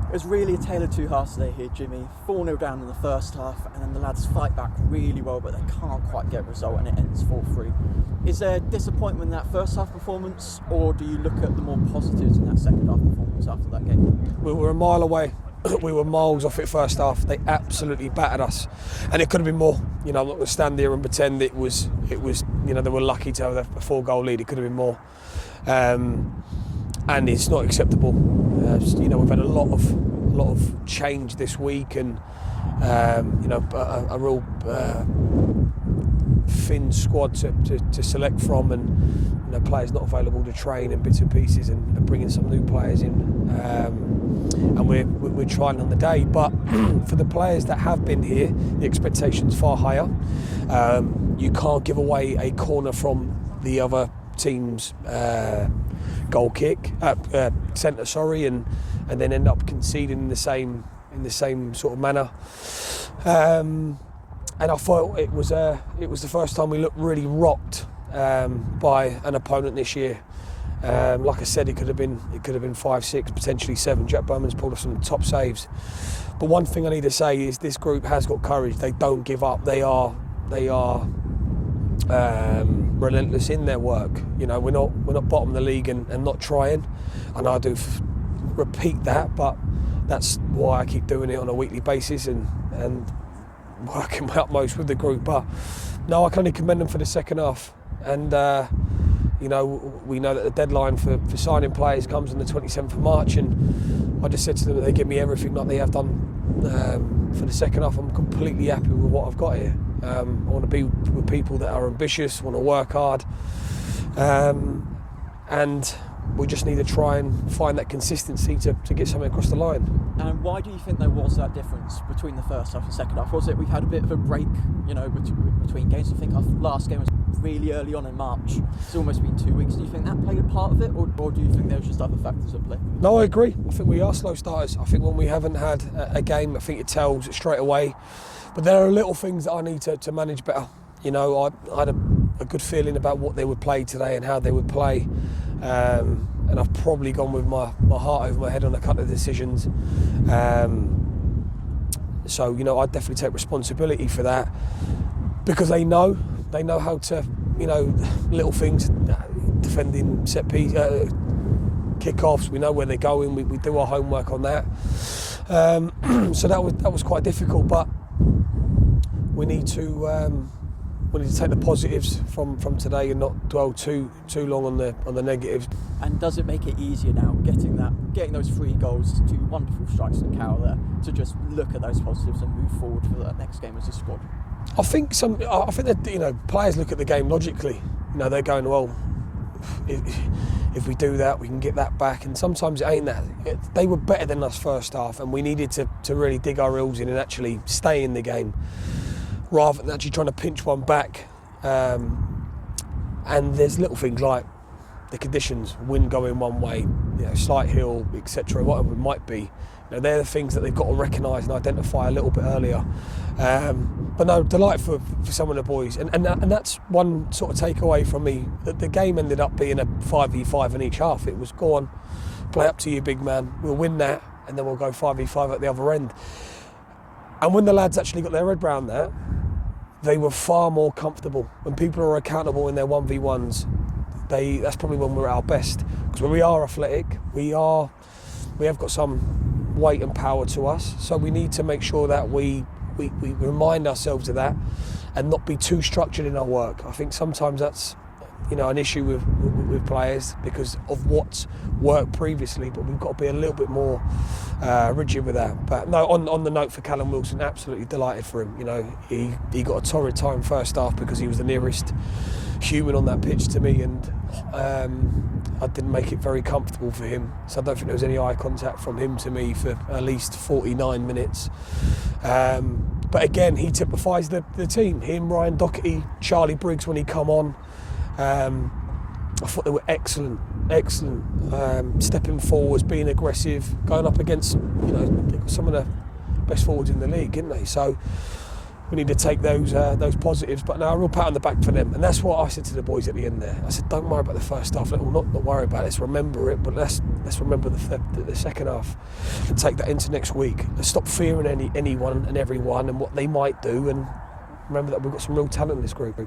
It was really a tale of two halves today here, Jimmy. 4-0 down in the first half, and then the lads fight back really well, but they can't quite get a result, and it ends 4-3. Is there disappointment in that first half performance, or do you look at the more positives in that second half performance after that game? We were a mile away. We were miles off it first half. They absolutely battered us, and it could have been more. I'm not going to stand here and pretend it was. They were lucky to have a 4-goal lead. It could have been more, and it's not acceptable. We've had a lot of change this week, and a real thin squad to select from, and players not available to train in bits and pieces, and bringing some new players in. And we're trying on the day, but for the players that have been here, the expectation's far higher. You can't give away a corner from the other team's goal kick, centre, and then end up conceding in the same sort of manner. And I thought it was the first time we looked really rocked by an opponent this year. Like I said, it could have been 5-6, potentially 7. Jack Bowman's pulled off some top saves. But one thing I need to say is this group has got courage. They don't give up. They are relentless in their work. We're not bottom of the league and not trying. And I do repeat that, but that's why I keep doing it on a weekly basis and working my utmost with the group. But no, I can only commend them for the second half. And we know that the deadline for signing players comes on the 27th of March, and I just said to them that they give me everything like they have done for the second half. I'm completely happy with what I've got here. I want to be with people that are ambitious, want to work hard, and we just need to try and find that consistency to get something across the line. And why do you think there was that difference between the first half and second half? Was it we've had a bit of a break, between games? I think our last game was really early on in March. It's almost been 2 weeks. Do you think that played a part of it, or do you think there was just other factors at play? No, I agree. I think we are slow starters. I think when we haven't had a game, I think it tells straight away. But there are little things that I need to manage better. I had a good feeling about what they would play today and how they would play. And I've probably gone with my heart over my head on a couple of decisions. So I definitely take responsibility for that, because they know how to, little things, defending set piece, kick-offs. We know where they're going. We do our homework on that. So that was quite difficult, but we need to take the positives from today and not dwell too long on the negatives. And does it make it easier now, getting those 3 goals, 2 wonderful strikes in Carroll there, to just look at those positives and move forward for that next game as a squad? I think that players look at the game logically. They're going, well, if we do that, we can get that back. And sometimes it ain't that. They were better than us first half, and we needed to really dig our heels in and actually stay in the game, rather than actually trying to pinch one back. And there's little things like the conditions, wind going one way, slight hill, etc., whatever it might be. They're the things that they've got to recognise and identify a little bit earlier. But no, delight for some of the boys. And that's one sort of takeaway from me. That the game ended up being a 5v5 in each half. It was, go on, play up to you, big man. We'll win that, and then we'll go 5v5 at the other end. And when the lads actually got their head round that, they were far more comfortable. When people are accountable in their 1v1s, that's probably when we're at our best. Because when we are athletic, we have got some weight and power to us. So we need to make sure that we remind ourselves of that and not be too structured in our work. I think sometimes that's an issue with players because of what's worked previously, but we've got to be a little bit more rigid with that. But no, on the note for Callum Wilson, absolutely delighted for him. He got a torrid time first half because he was the nearest human on that pitch to me, and I didn't make it very comfortable for him, so I don't think there was any eye contact from him to me for at least 49 minutes. But again, he typifies the team. Him, Ryan Doherty, Charlie Briggs when he come on. I thought they were excellent, stepping forwards, being aggressive, going up against some of the best forwards in the league, didn't they? So we need to take those positives. But no, a real pat on the back for them, and that's what I said to the boys at the end there. I said, don't worry about the first half. Well, not worry about it. Let's remember it, but let's remember the second half and take that into next week. Let's stop fearing anyone and everyone and what they might do, and remember that we've got some real talent in this group.